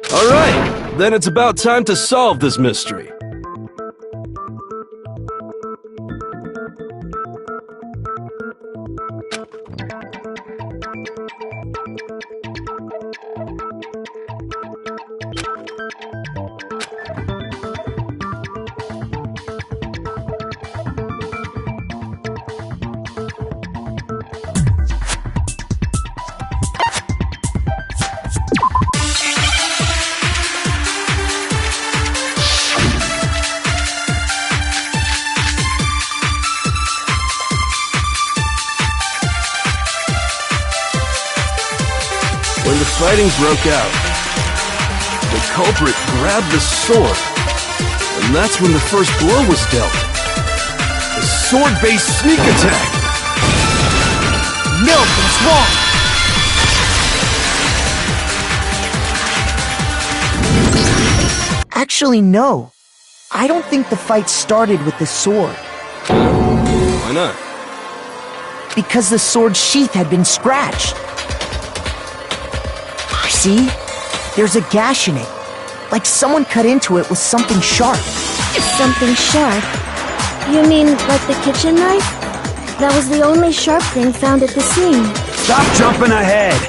Alright, then it's about time to solve this mystery. When the fighting broke out, the culprit grabbed the sword, and that's when the first blow was dealt. The sword-based sneak attack! No, what's wrong? Actually, no. I don't think the fight started with the sword. Why not? Because the sword's sheath had been scratched. See? There's a gash in it. Like someone cut into it with something sharp. Something sharp? You mean like the kitchen knife? That was the only sharp thing found at the scene. Stop jumping ahead!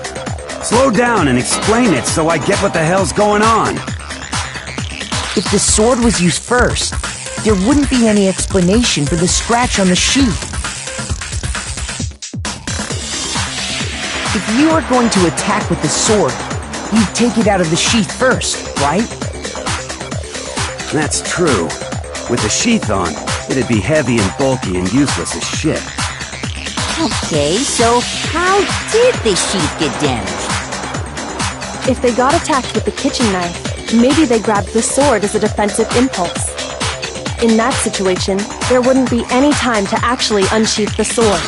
Slow down and explain it so I get what the hell's going on. If the sword was used first, there wouldn't be any explanation for the scratch on the sheath. If you are going to attack with the sword, you'd take it out of the sheath first, right? That's true. With the sheath on, it'd be heavy and bulky and useless as shit. Okay, so how did the sheath get damaged? If they got attacked with the kitchen knife, maybe they grabbed the sword as a defensive impulse. In that situation, there wouldn't be any time to actually unsheath the sword.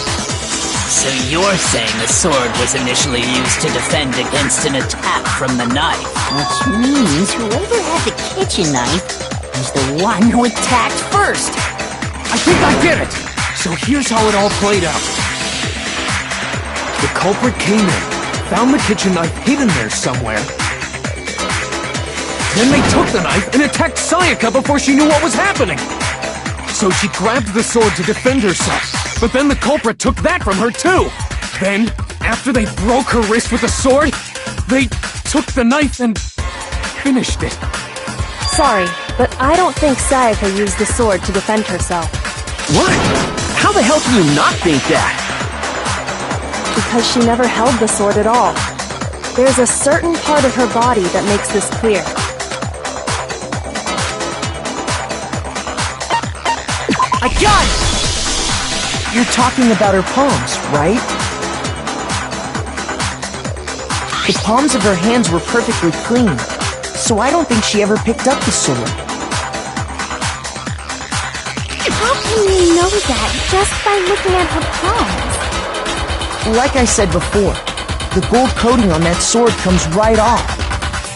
So you're saying the sword was initially used to defend against an attack from the knife? Which means whoever had the kitchen knife was the one who attacked first. I think I get it! So here's how it all played out. The culprit came in, found the kitchen knife hidden there somewhere. Then they took the knife and attacked Sayaka before she knew what was happening. So she grabbed the sword to defend herself. But then the culprit took that from her too! Then, after they broke her wrist with the sword, they took the knife and finished it. Sorry, but I don't think Sayaka used the sword to defend herself. What? How the hell can you not think that? Because she never held the sword at all. There's a certain part of her body that makes this clear. I got it! You're talking about her palms, right? The palms of her hands were perfectly clean, so I don't think she ever picked up the sword. How can you know that just by looking at her palms? Like I said before, the gold coating on that sword comes right off.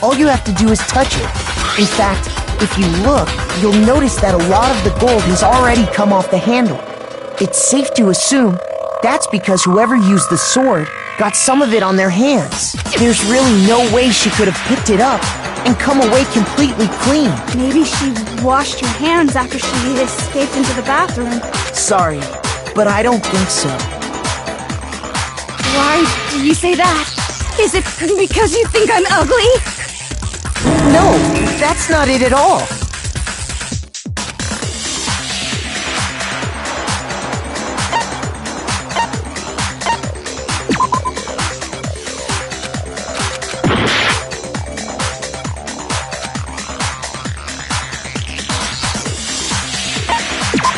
All you have to do is touch it. In fact, if you look, you'll notice that a lot of the gold has already come off the handle. It's safe to assume that's because whoever used the sword got some of it on their hands. There's really no way she could have picked it up and come away completely clean. Maybe she washed her hands after she escaped into the bathroom. Sorry, but I don't think so. Why do you say that? Is it because you think I'm ugly? No, that's not it at all.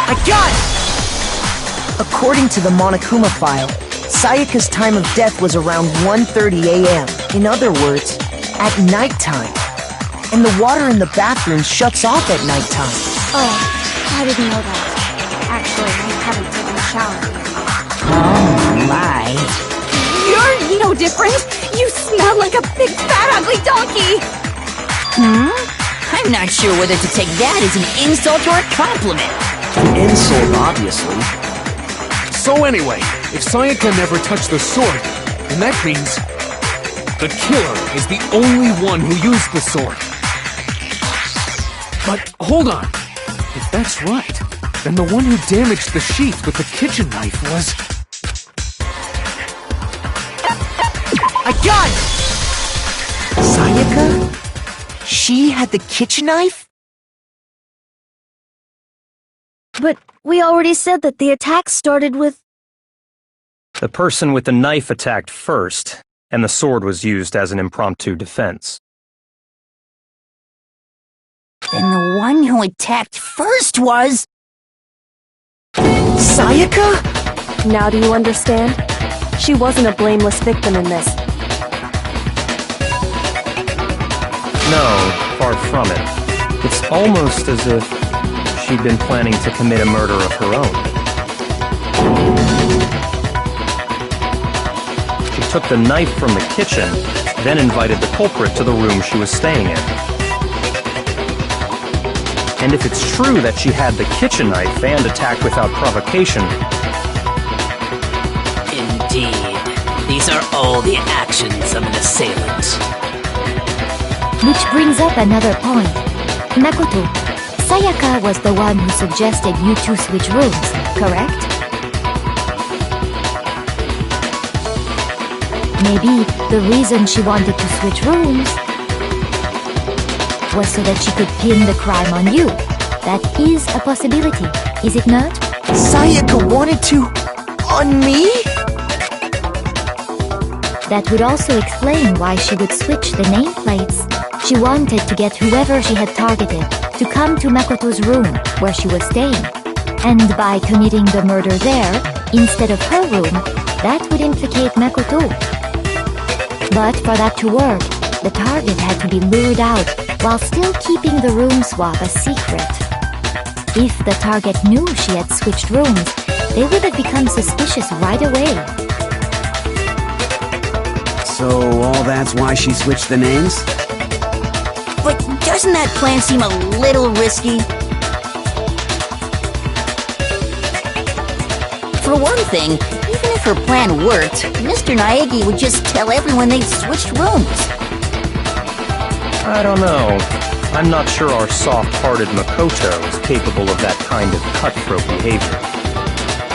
I got it! According to the Monokuma file, Sayaka's time of death was around 1:30 a.m. In other words, at nighttime. And the water in the bathroom shuts off at nighttime. Oh, I didn't know that. Actually, I haven't taken a shower yet. Oh my. You're no different! You smell like a big fat ugly donkey! I'm not sure whether to take that as an insult or a compliment. An insult, obviously. So anyway, if Sayaka never touched the sword, then that means the killer is the only one who used the sword. But hold on. If that's right, then the one who damaged the sheath with the kitchen knife was... I got it! Sayaka? She had the kitchen knife? But we already said that the attack started with... The person with the knife attacked first, and the sword was used as an impromptu defense. Then the one who attacked first was... Sayaka? Now do you understand? She wasn't a blameless victim in this. No, far from it. It's almost as if she'd been planning to commit a murder of her own. She took the knife from the kitchen, then invited the culprit to the room she was staying in. And if it's true that she had the kitchen knife and attacked without provocation... Indeed. These are all the actions of an assailant. Which brings up another point. Makoto, Sayaka was the one who suggested you two switch rooms, correct? Maybe the reason she wanted to switch rooms was so that she could pin the crime on you. That is a possibility, is it not? Sayaka wanted to... on me? That would also explain why she would switch the nameplates. She wanted to get whoever she had targeted to come to Makoto's room where she was staying. And by committing the murder there, instead of her room, that would implicate Makoto. But for that to work, the target had to be lured out while still keeping the room swap a secret. If the target knew she had switched rooms, they would have become suspicious right away. So all that's why she switched the names? But doesn't that plan seem a little risky? For one thing, even if her plan worked, Mr. Naegi would just tell everyone they'd switched rooms. I don't know. I'm not sure our soft-hearted Makoto is capable of that kind of cutthroat behavior.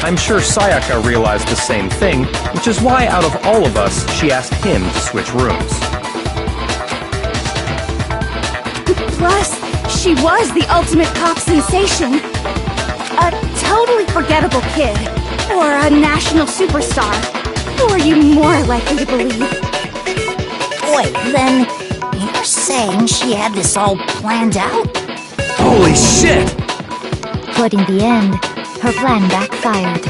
I'm sure Sayaka realized the same thing, which is why out of all of us, she asked him to switch rooms. Plus, she was the ultimate pop sensation. A totally forgettable kid. Or a national superstar. Who are you more likely to believe? Wait, then... you're saying she had this all planned out? Holy shit! But in the end, her plan backfired.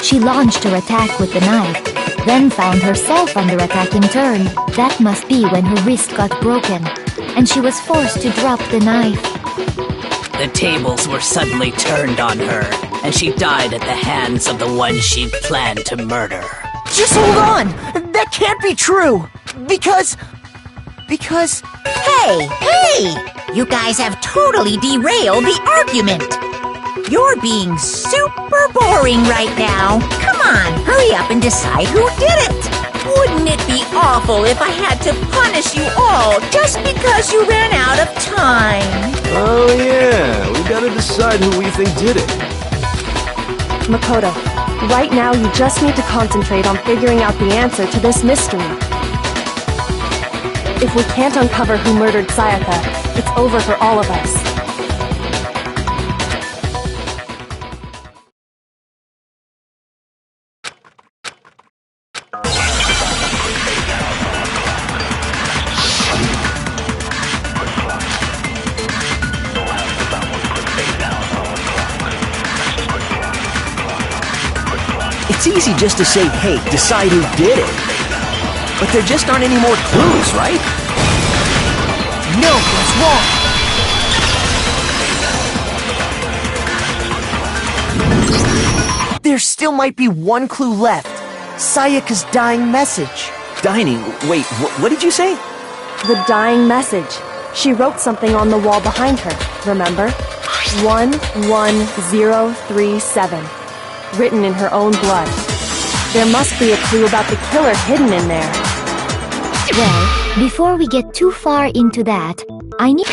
She launched her attack with the knife, then found herself under attack in turn. That must be when her wrist got broken, and she was forced to drop the knife. The tables were suddenly turned on her, and she died at the hands of the one she'd planned to murder. Just hold on! That can't be true! Because... Hey! You guys have totally derailed the argument. You're being super boring right now. Come on, hurry up and decide who did it. Wouldn't it be awful if I had to punish you all just because you ran out of time? Oh yeah, we gotta decide who we think did it. Makoto, right now you just need to concentrate on figuring out the answer to this mystery. If we can't uncover who murdered Sayaka, it's over for all of us. it's easy just to say, hey, decide who did it. But there just aren't any more clues, right? No, that's wrong. There still might be one clue left. Sayaka's dying message. Dining? Wait, what did you say? The dying message. She wrote something on the wall behind her, remember? 11037. Written in her own blood. There must be a clue about the killer hidden in there. Well, before we get too far into that, I need...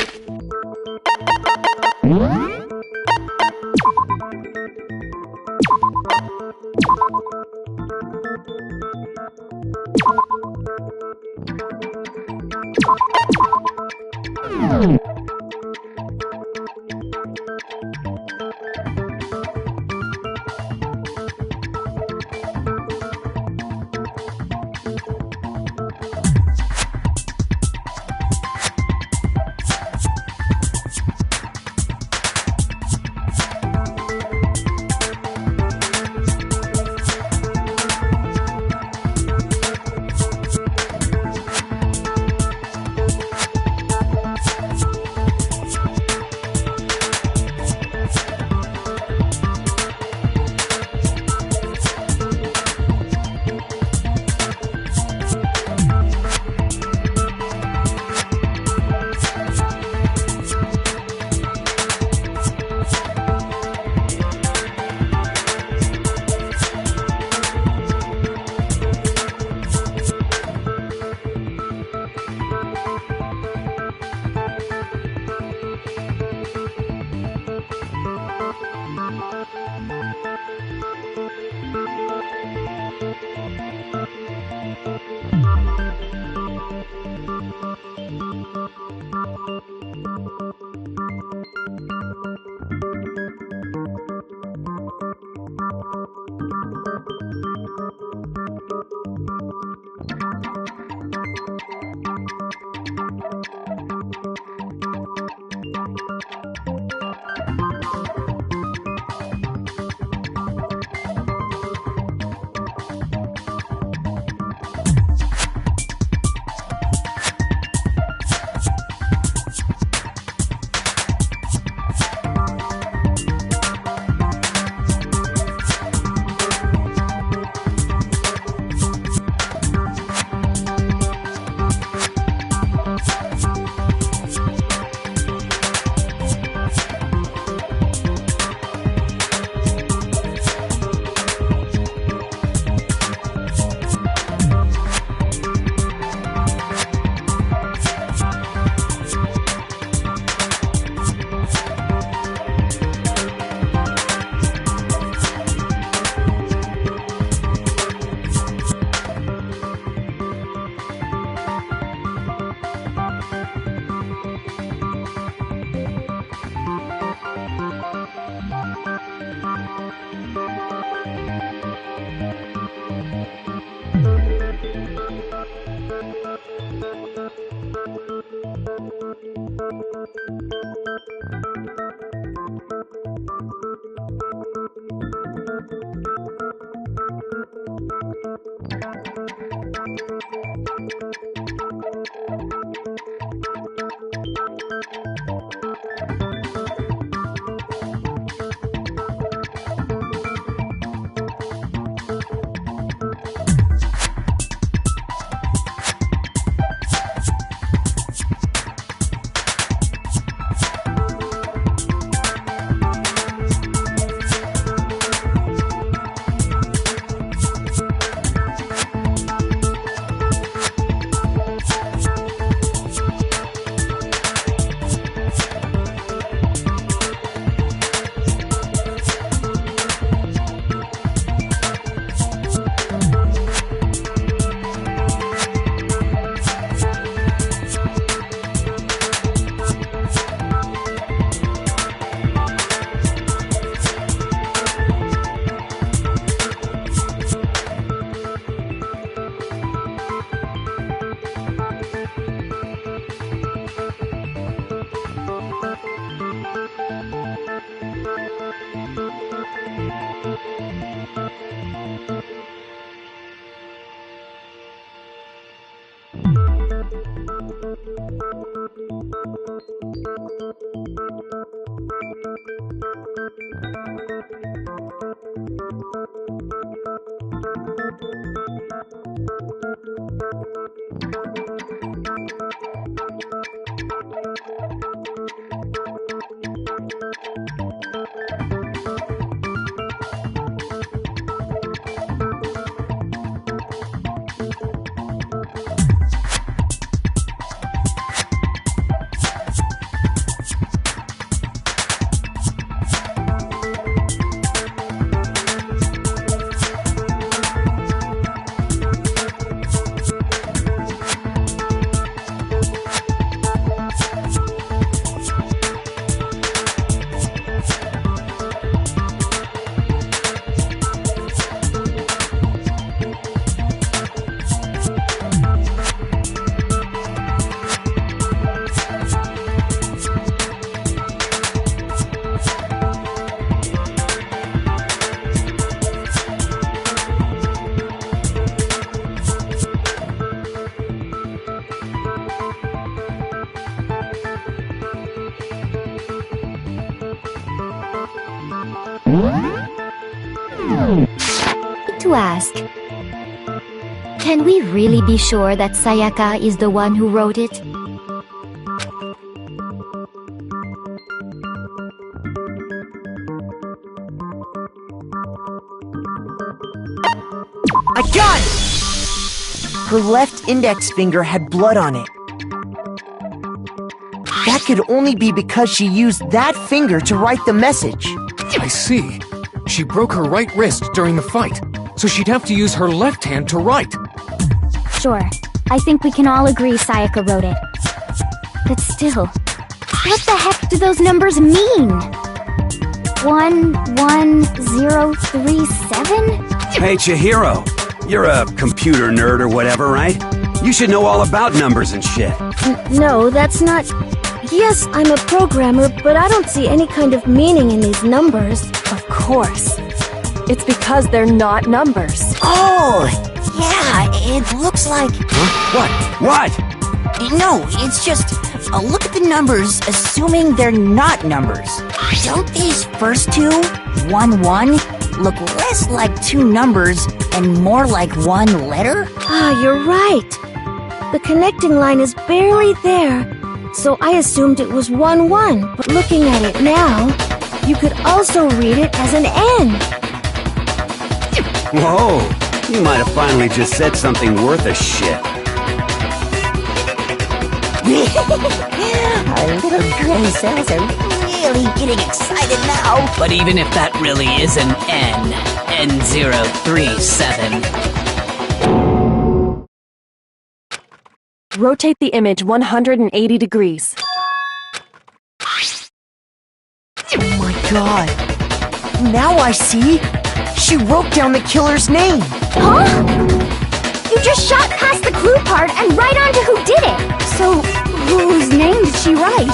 To ask, can we really be sure that Sayaka is the one who wrote it? I got it! Her left index finger had blood on it. That could only be because she used that finger to write the message. I see. She broke her right wrist during the fight, so she'd have to use her left hand to write. Sure, I think we can all agree Sayaka wrote it. But still, what the heck do those numbers mean? 11037? Hey, Chihiro. You're a computer nerd or whatever, right? You should know all about numbers and shit. No, that's not... Yes, I'm a programmer, but I don't see any kind of meaning in these numbers. Of course. It's because they're not numbers. Oh, yeah, it looks like... Huh? What? No, it's just... look at the numbers, assuming they're not numbers. Don't these first two, 1-1, look less like two numbers and more like one letter? Ah, you're right. The connecting line is barely there, so I assumed it was 1-1. But looking at it now, you could also read it as an N. Whoa, you might have finally just said something worth a shit. Our little gray cells are really getting excited now. But even if that really is an N037. Rotate the image 180 degrees. Oh my god. Now I see. She wrote down the killer's name. Huh? You just shot past the clue part and right on to who did it. So, whose name did she write?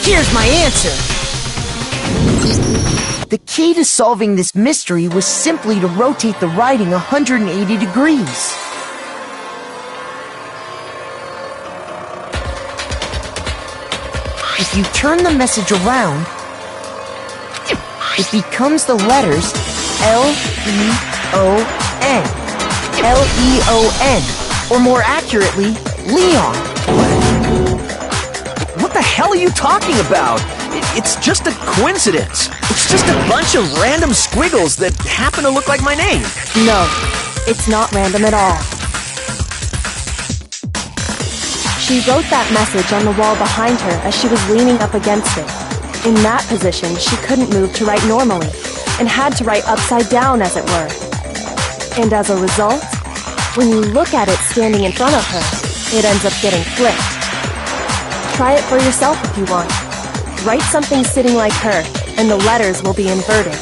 Here's my answer. The key to solving this mystery was simply to rotate the writing 180 degrees. If you turn the message around, it becomes the letters L-E-O-N. L-E-O-N. Or more accurately, Leon. What the hell are you talking about? It's just a coincidence. It's just a bunch of random squiggles that happen to look like my name. No, it's not random at all. She wrote that message on the wall behind her as she was leaning up against it. In that position, she couldn't move to write normally, and had to write upside down, as it were. And as a result, when you look at it standing in front of her, it ends up getting flipped. Try it for yourself if you want. Write something sitting like her, and the letters will be inverted.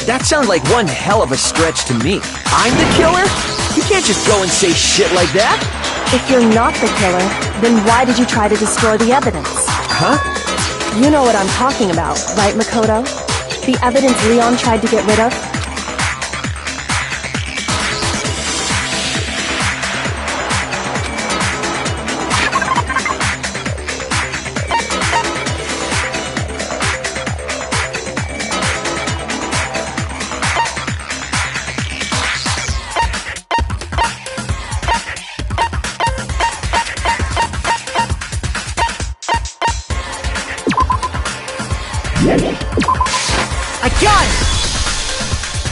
That sounds like one hell of a stretch to me. I'm the killer? You can't just go and say shit like that. If you're not the killer, then why did you try to destroy the evidence? Huh? You know what I'm talking about, right, Makoto? The evidence Leon tried to get rid of? I got it!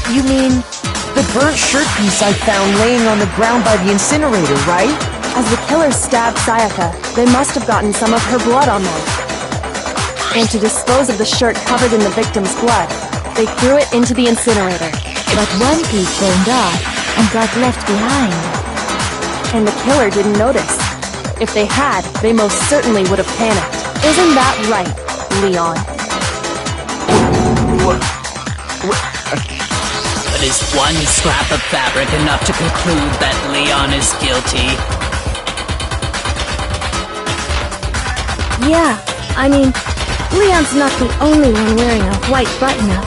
You mean the burnt shirt piece I found laying on the ground by the incinerator, right? As the killer stabbed Sayaka, they must have gotten some of her blood on them. And to dispose of the shirt covered in the victim's blood, they threw it into the incinerator. But one piece burned off and got left behind. And the killer didn't notice. If they had, they most certainly would have panicked. Isn't that right, Leon? But is one scrap of fabric enough to conclude that Leon is guilty? Yeah, I mean, Leon's not the only one wearing a white button-up.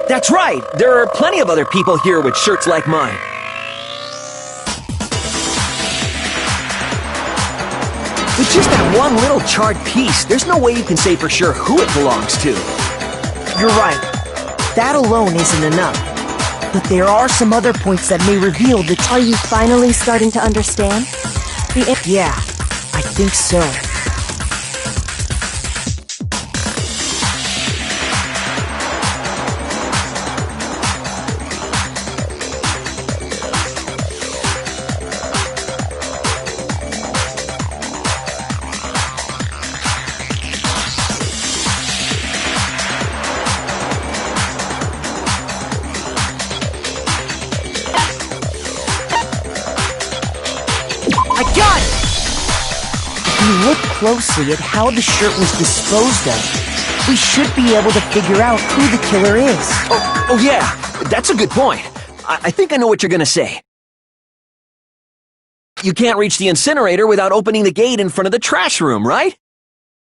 That's right! There are plenty of other people here with shirts like mine. With just that one little charred piece, there's no way you can say for sure who it belongs to. You're right. That alone isn't enough. But there are some other points that may reveal the Are you finally starting to understand? Yeah, I think so. I got it! If you look closely at how the shirt was disposed of, we should be able to figure out who the killer is. Oh yeah, that's a good point. I think I know what you're gonna say. You can't reach the incinerator without opening the gate in front of the trash room, right?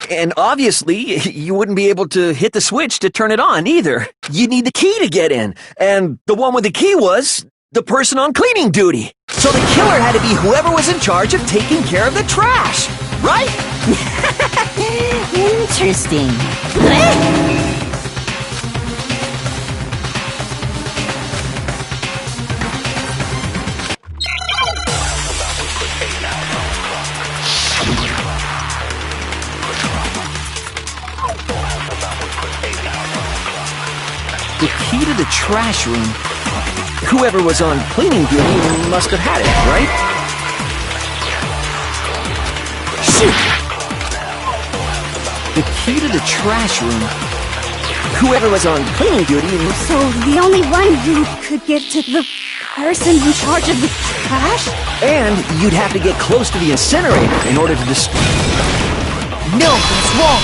And obviously, you wouldn't be able to hit the switch to turn it on either. You'd need the key to get in, and the one with the key was the person on cleaning duty. So the killer had to be whoever was in charge of taking care of the trash, right? Interesting. The key to the trash room. Whoever was on cleaning duty must have had it, right? Shoot! The key to the trash room. Whoever was on cleaning duty. So the only one who could get to the person in charge of the trash? And you'd have to get close to the incinerator in order to destroy. No, that's wrong!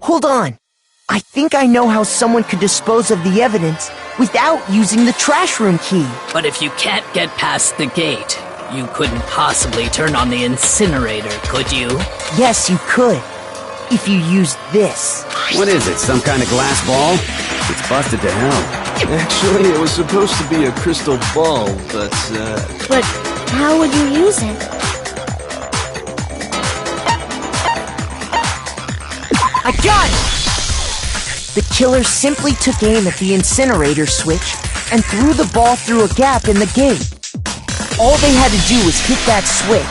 Hold on. I think I know how someone could dispose of the evidence without using the trash room key. But if you can't get past the gate, you couldn't possibly turn on the incinerator, could you? Yes, you could. If you used this. What is it, some kind of glass ball? It's busted to hell. Actually, it was supposed to be a crystal ball, but, But how would you use it? I got it! The killer simply took aim at the incinerator switch and threw the ball through a gap in the gate. All they had to do was hit that switch,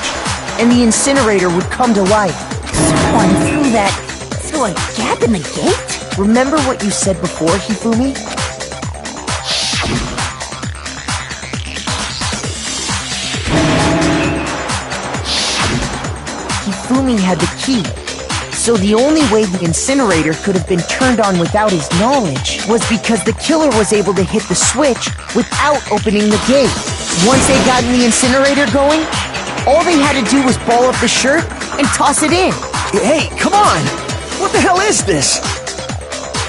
and the incinerator would come to life. Someone threw that through a gap in the gate? Remember what you said before, Hifumi? Hifumi had the key. So the only way the incinerator could have been turned on without his knowledge was because the killer was able to hit the switch without opening the gate. Once they got the incinerator going, All they had to do was ball up the shirt and toss it in. Hey, come on! What the hell is this?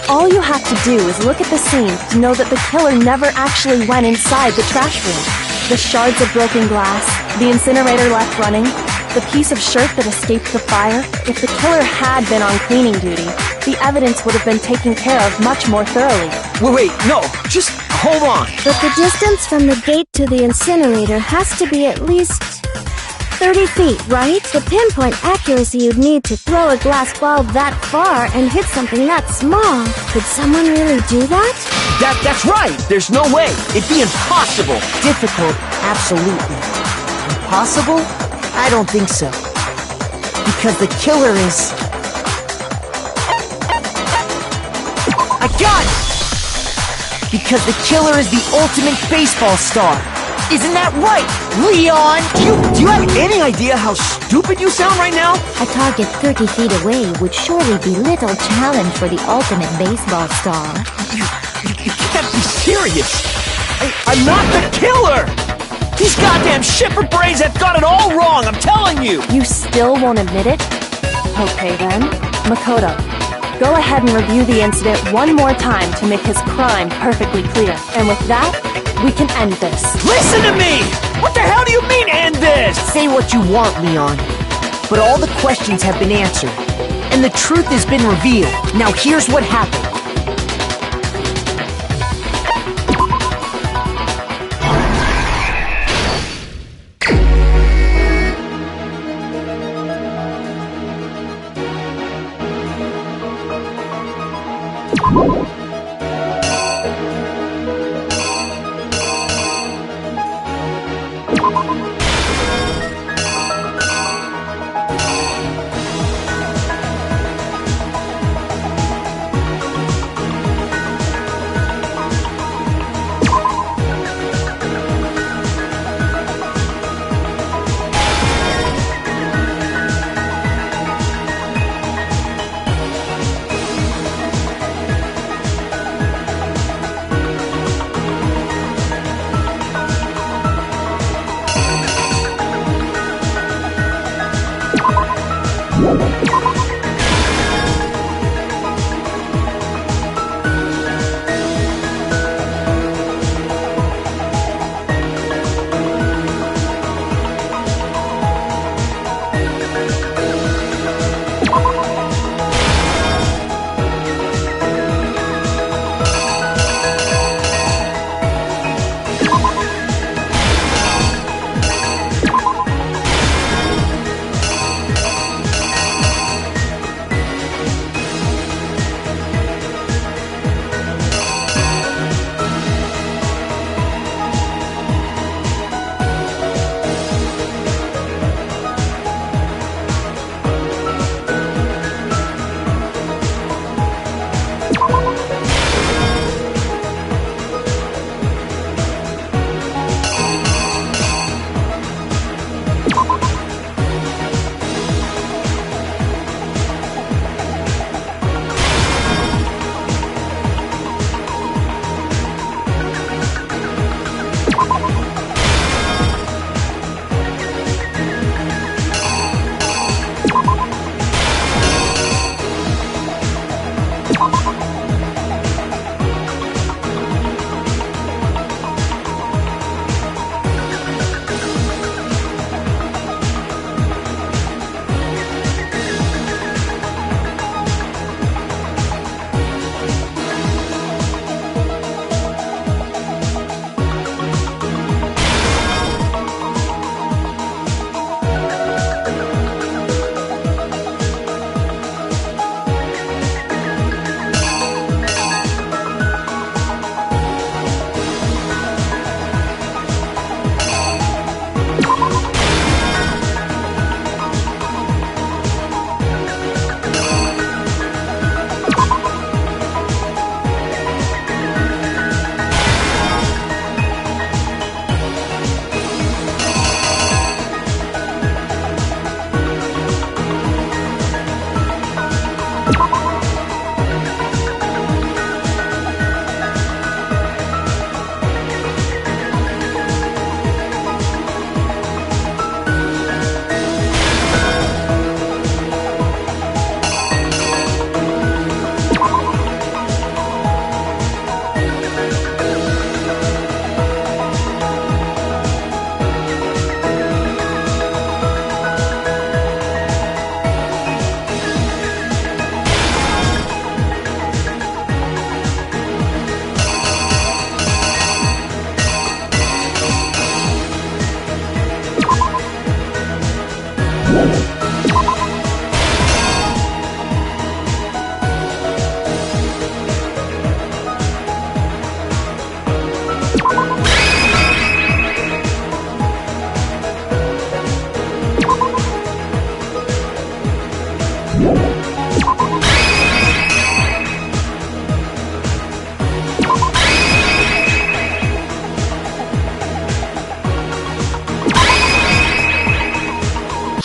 All you have to do is look at the scene to know that the killer never actually went inside the trash room. The shards of broken glass, the incinerator left running, the piece of shirt that escaped the fire. If the killer had been on cleaning duty, the evidence would have been taken care of much more thoroughly. Wait, no, just hold on. But the distance from the gate to the incinerator has to be at least 30 feet, right? The pinpoint accuracy you'd need to throw a glass ball that far and hit something that small. Could someone really do that? That's right! There's no way! It'd be impossible! Difficult, absolutely. Impossible? I don't think so. Because the killer is... I got it! Because the killer is the ultimate baseball star. Isn't that right, Leon? Do you have any idea how stupid you sound right now? A target 30 feet away would surely be little challenge for the ultimate baseball star. You can't be serious! I'm not the killer! These goddamn shipper brains have got it all wrong, I'm telling you! You still won't admit it? Okay then. Makoto, go ahead and review the incident one more time to make his crime perfectly clear. And with that, we can end this. Listen to me! What the hell do you mean, end this? Say what you want, Leon. But all the questions have been answered. And the truth has been revealed. Now here's what happened.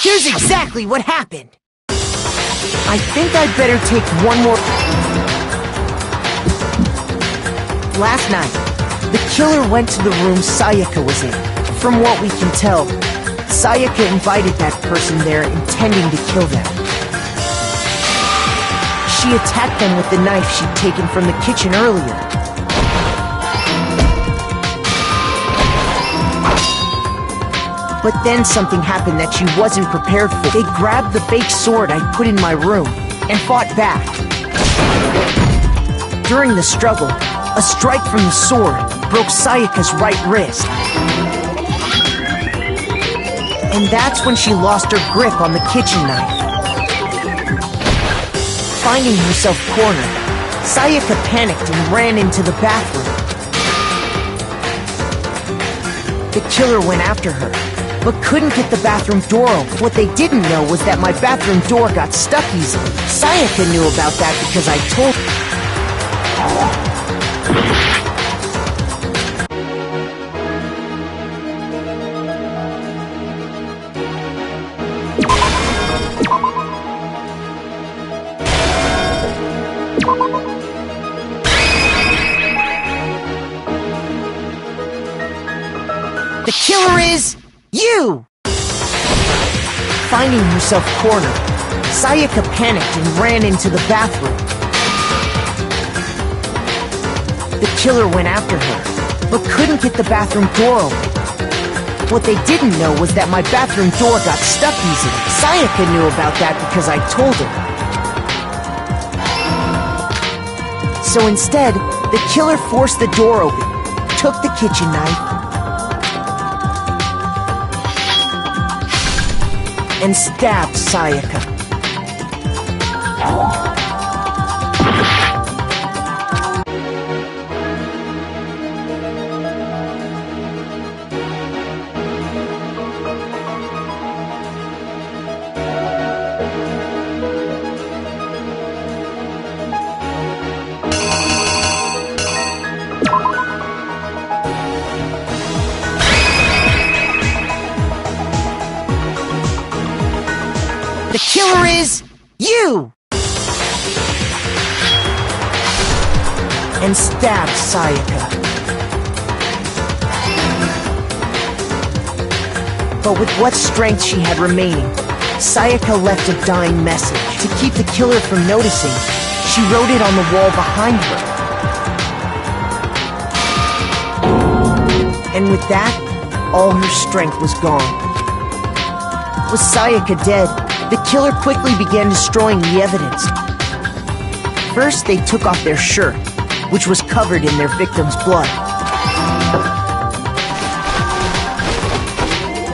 Here's exactly what happened. I think I'd better take one more... Last night, the killer went to the room Sayaka was in. From what we can tell, Sayaka invited that person there intending to kill them. She attacked them with the knife she'd taken from the kitchen earlier. But then something happened that she wasn't prepared for. They grabbed the fake sword I put in my room and fought back. During the struggle, a strike from the sword broke Sayaka's right wrist. And that's when she lost her grip on the kitchen knife. Finding herself cornered, Sayaka panicked and ran into the bathroom. The killer went after her, but couldn't get the bathroom door open. What they didn't know was that my bathroom door got stuck easily. Sayaka knew about that because I told her. The killer is... you! Finding herself cornered, Sayaka panicked and ran into the bathroom. The killer went after her, but couldn't get the bathroom door open. What they didn't know was that my bathroom door got stuck easily. Sayaka knew about that because I told her. So instead, the killer forced the door open, took the kitchen knife, and stabbed Sayaka. The killer is... you! And stabbed Sayaka. But with what strength she had remaining, Sayaka left a dying message. To keep the killer from noticing, she wrote it on the wall behind her. And with that, all her strength was gone. With Sayaka dead, the killer quickly began destroying the evidence. First, they took off their shirt, which was covered in their victim's blood.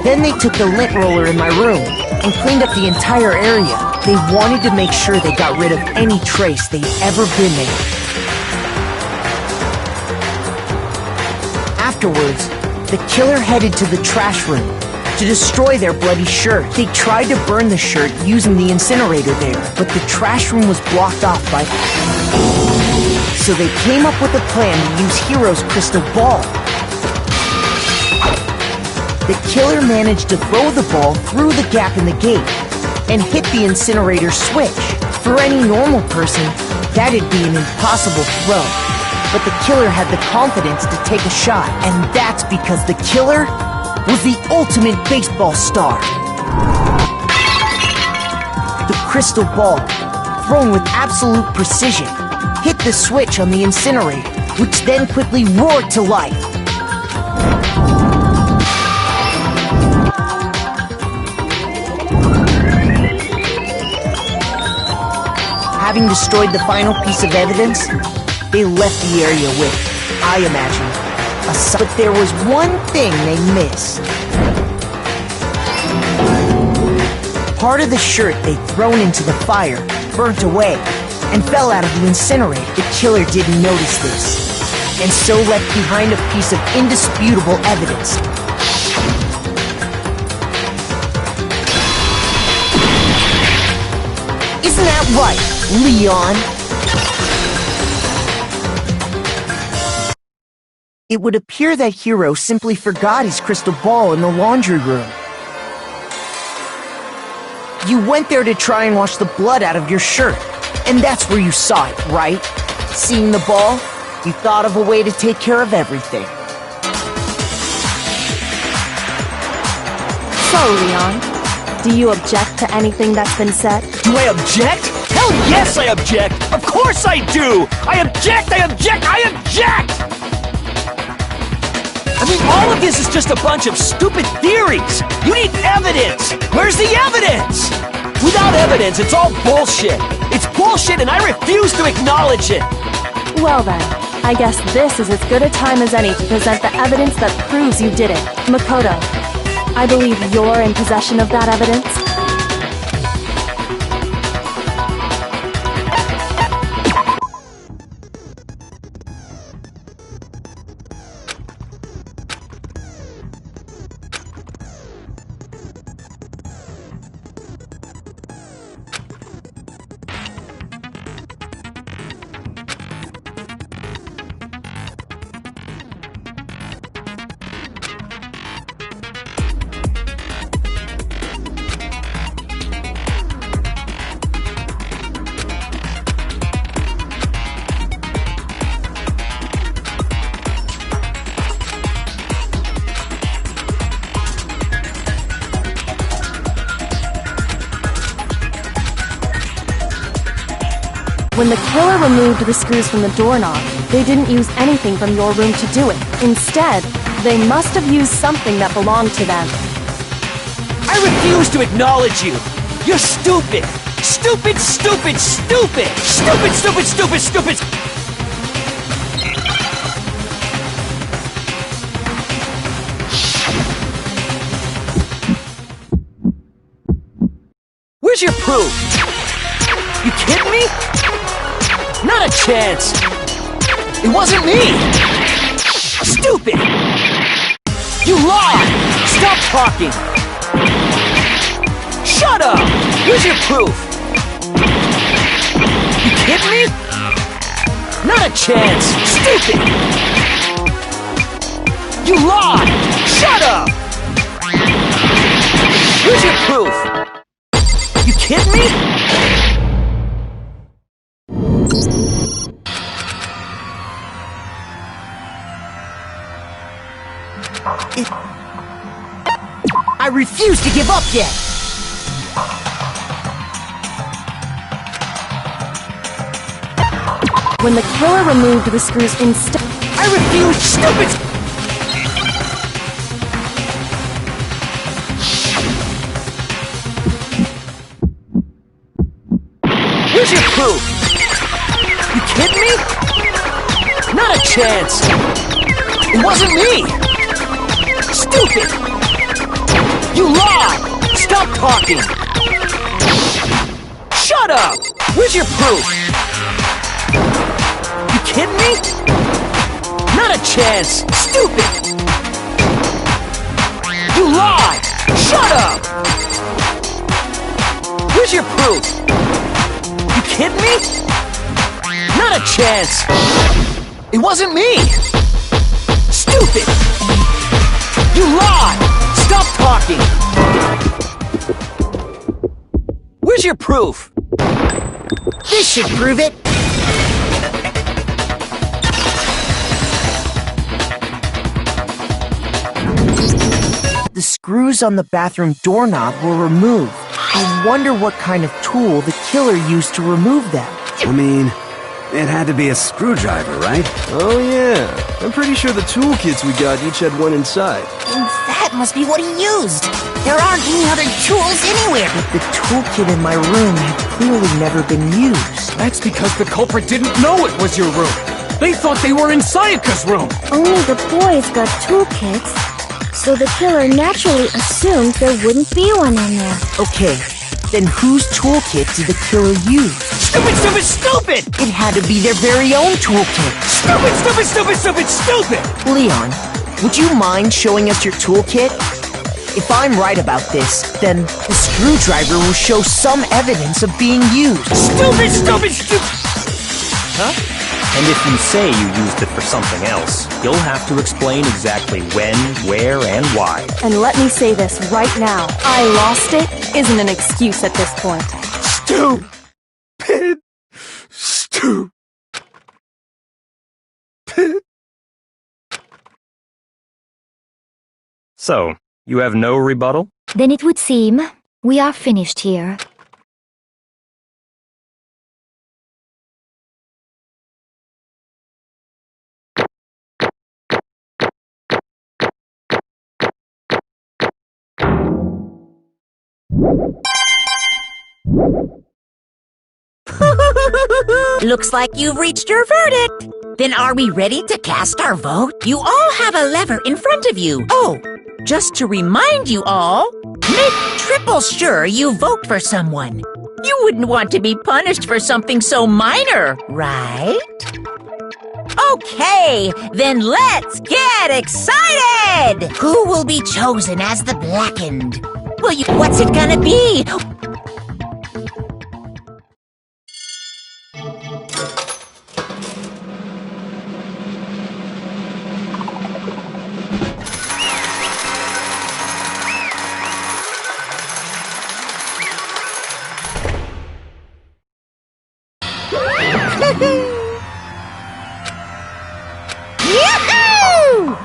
Then they took the lint roller in my room and cleaned up the entire area. They wanted to make sure they got rid of any trace they'd ever been there. Afterwards, the killer headed to the trash room to destroy their bloody shirt. They tried to burn the shirt using the incinerator there, but the trash room was blocked off by... So they came up with a plan to use Hero's crystal ball. The killer managed to throw the ball through the gap in the gate and hit the incinerator switch. For any normal person, that'd be an impossible throw. But the killer had the confidence to take a shot, and that's because the killer was the ultimate baseball star. The crystal ball, thrown with absolute precision, hit the switch on the incinerator, which then quickly roared to life. Having destroyed the final piece of evidence, they left the area with, I imagine, but there was one thing they missed. Part of the shirt they'd thrown into the fire burnt away and fell out of the incinerator. The killer didn't notice this, and so left behind a piece of indisputable evidence. Isn't that right, Leon? It would appear that Hiro simply forgot his crystal ball in the laundry room. You went there to try and wash the blood out of your shirt, and that's where you saw it, right? Seeing the ball, you thought of a way to take care of everything. So, Leon, do you object to anything that's been said? Do I object? Hell yes, I object! Of course I do! I object! I object! I object! I mean, all of this is just a bunch of stupid theories! You need evidence! Where's the evidence? Without evidence, it's all bullshit! It's bullshit and I refuse to acknowledge it! Well then, I guess this is as good a time as any to present the evidence that proves you did it. Makoto, I believe you're in possession of that evidence. When the killer removed the screws from the doorknob, they didn't use anything from your room to do it. Instead, they must have used something that belonged to them. I refuse to acknowledge you! You're stupid! Stupid, stupid, stupid! Stupid, stupid, stupid, stupid! Where's your proof? You kidding me? Not a chance! It wasn't me! Stupid! You lied! Stop talking! Shut up! Where's your proof? You kidding me? Not a chance! Stupid! You lied! Shut up! Where's your proof? You kidding me? I refuse to give up yet! When the killer removed the screws instead... I refuse, stupid! Where's your proof? You kidding me? Not a chance! It wasn't me! Stupid! You lied! Stop talking! Shut up! Where's your proof? You kidding me? Not a chance! Stupid! You lied! Shut up! Where's your proof? You kidding me? Not a chance! It wasn't me! Stupid! You lied! Stop talking! Where's your proof? This should prove it! The screws on the bathroom doorknob were removed. I wonder what kind of tool the killer used to remove them. I mean, it had to be a screwdriver, right? Oh yeah, I'm pretty sure the toolkits we got each had one inside. That must be what he used. There aren't any other tools anywhere. But the toolkit in my room had clearly never been used. That's because the culprit didn't know it was your room. They thought they were in Sayaka's room. Only the boys got toolkits, so the killer naturally assumed there wouldn't be one in there. Okay, Then whose toolkit did the killer use? Stupid, stupid, stupid! It had to be their very own toolkit. Stupid, stupid, stupid, stupid, stupid! Leon, would you mind showing us your toolkit? If I'm right about this, then the screwdriver will show some evidence of being used. Stupid, stupid, stupid! Huh? And if you say you used it for something else, you'll have to explain exactly when, where, and why. And let me say this right now. I lost it isn't an excuse at this point. Stupid. Stupid. So, you have no rebuttal? Then it would seem we are finished here. Looks like you've reached your verdict. Then are we ready to cast our vote? You all have a lever in front of you. Oh, just to remind you all, make triple sure you vote for someone. You wouldn't want to be punished for something so minor, right? Okay, then let's get excited! Who will be chosen as the Blackened? What's it gonna be? Yahoo!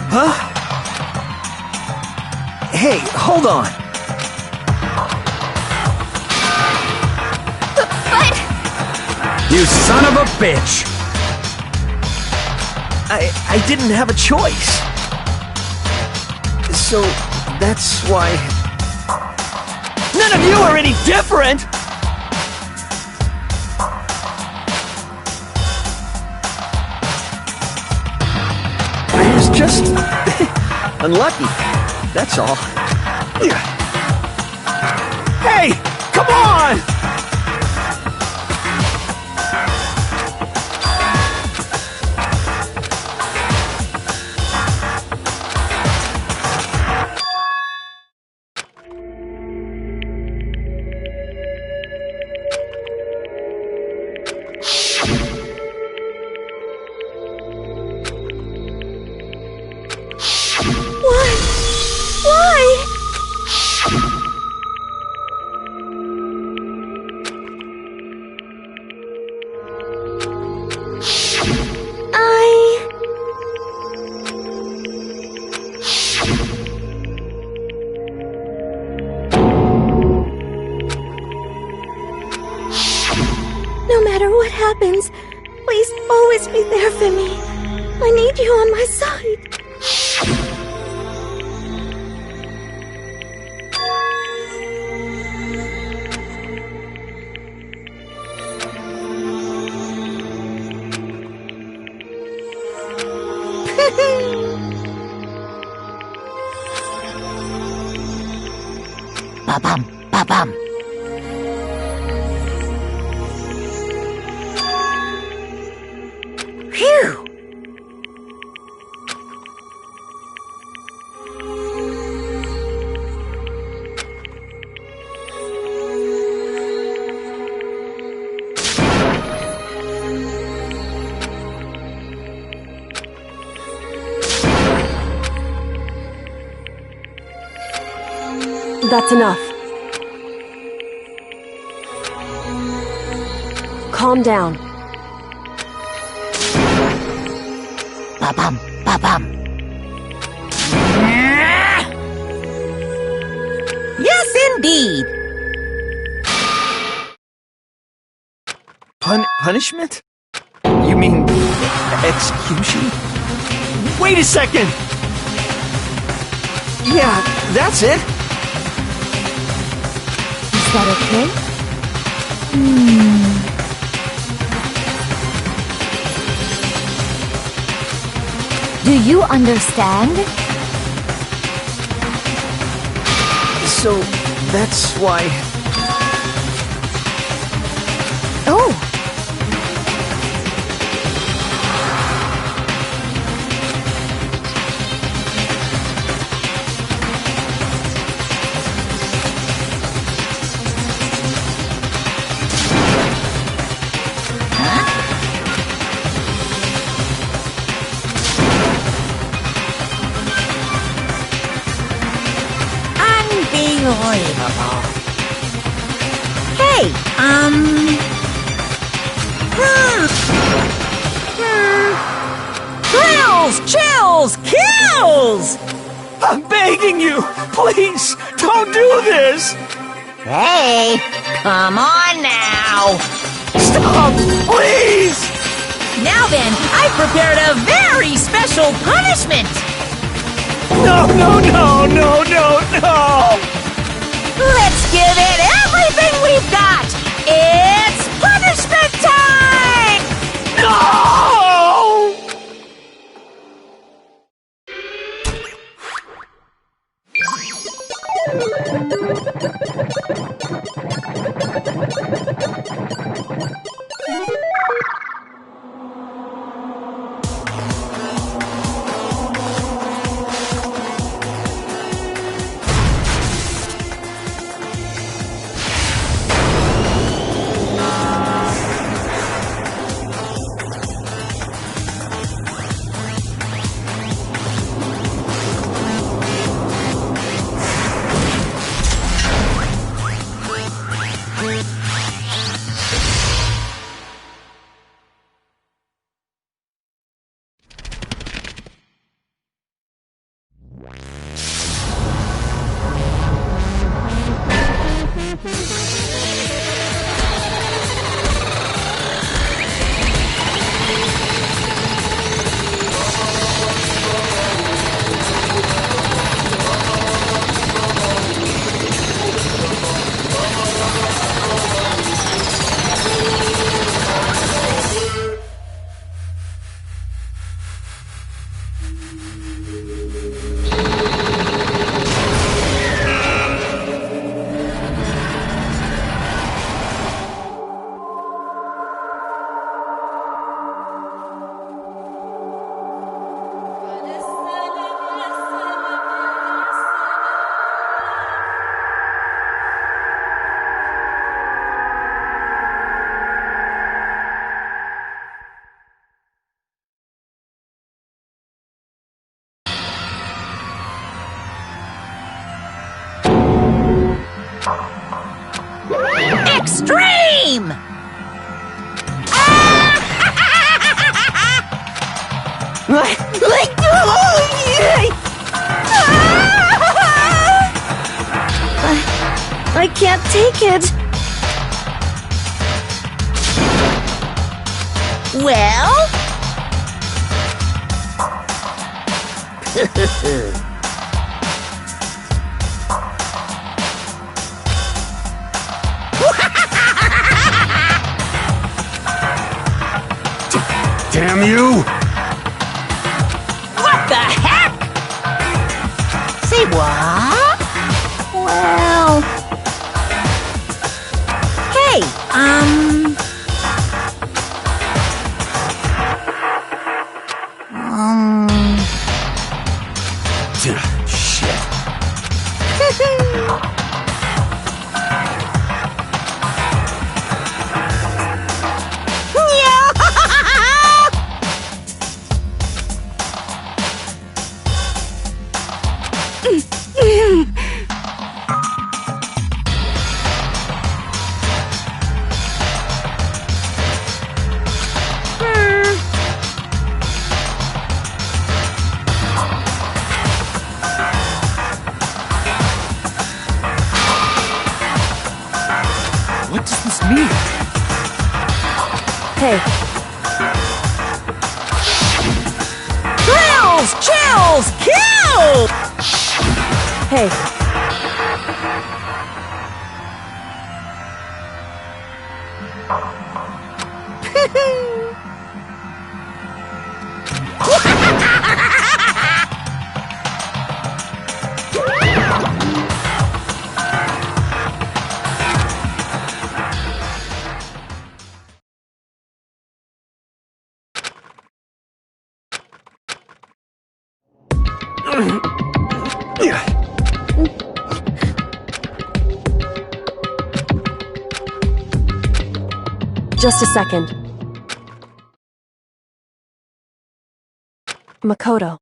Huh? Hey, hold on. But... You son of a bitch! I didn't have a choice. So, that's why... None of you are any different! I was just... unlucky. That's all. Hey! Come on! No matter what happens, please always be there for me. I need you on my side. Ba-bum, ba-bum. Phew! That's enough. Calm down. Ba-bum, ba-bum. Yes, indeed. Punishment? You mean... execution? Wait a second! Yeah, that's it! Is that okay? Do you understand? So, that's why... Oh! Unbelievable. Hey, Thrills, chills, kills! I'm begging you! Please, don't do this! Hey, come on now. Stop! Please! Now then, I've prepared a very special punishment. No, no, no, no, no, no! Let's give it everything we've got. It's punishment time! No! Extreme! I can't take it. Well? Damn you! What the heck? Say what? Well... Hey, Shit. What does this mean? Hey, thrills, chills, kills! hey. Just a second. Makoto.